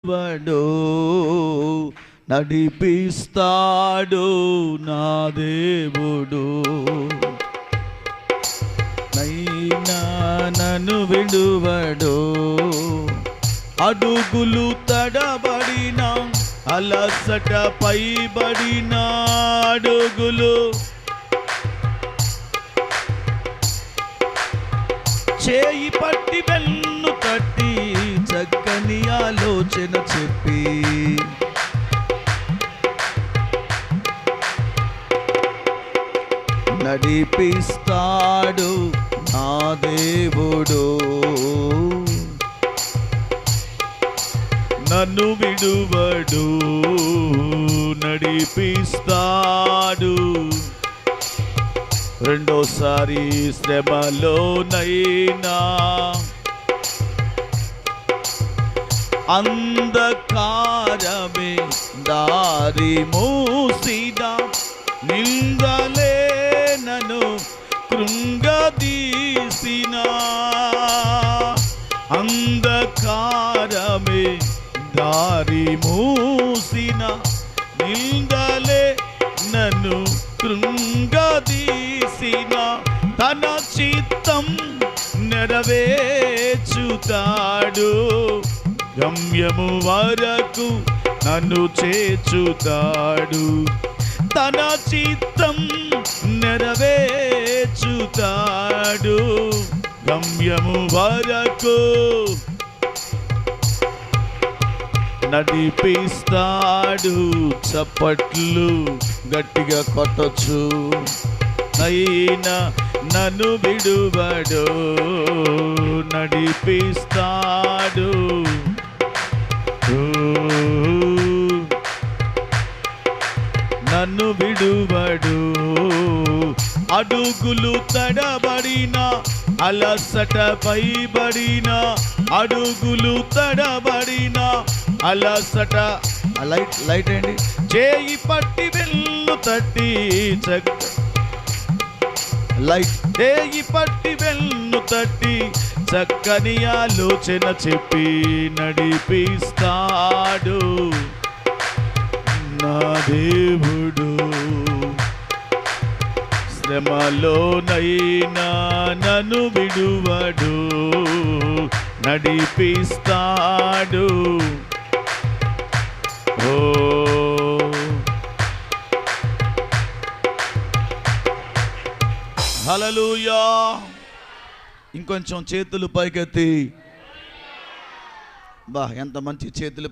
వడు నడిపిస్తాడు నా దేవుడు, నైనా నన్ను విడువడు. అడుగులు తడబడిన అలసట పైబడిన అడుగులు చేయి పట్టి వెన్ను తట్టి చక్కని ఆలోచన చెప్పి నడిపిస్తాడు నా దేవుడు, నన్ను విడువడు, నడిపిస్తాడు. రెండోసారి శ్రమలోనైనా అంధకారమే దారి మూసిన నిందలే నన్ను కృంగదీసిన, అంధకారమే దారి మూసిన నిందలే నన్ను కృంగదీసిన, తన చిత్తం నెరవేర్చుతాడు, గమ్యము వరకు నన్ను చేర్చుతాడు. తన చిత్తం నెరవేర్చుతాడు, గమ్యము వరకు నడిపిస్తాడు. చప్పట్లు గట్టిగా కొట్టొచ్చు. అయినా నన్ను విడువడు, నడిపిస్తాడు. నన్ను విడువడు. అడుగులు తడబడిన అలసట పైబడిన అడుగులు తడబడిన అలసట లైట్ అండి, చేయి పట్టి వెన్ను తట్టి లైట్, చేయి పట్టి వెన్ను తట్టి చక్కని ఆలోచన చెప్పి నడిపిస్తాడు నా దేవుడు. శ్రమలోనైనా నన్ను విడువడు, నడిపిస్తాడు. ఓ హల్లెలూయా. ఇంకొంచెం చేతులు పైకెత్తి, బా ఎంత మంచి చేతులు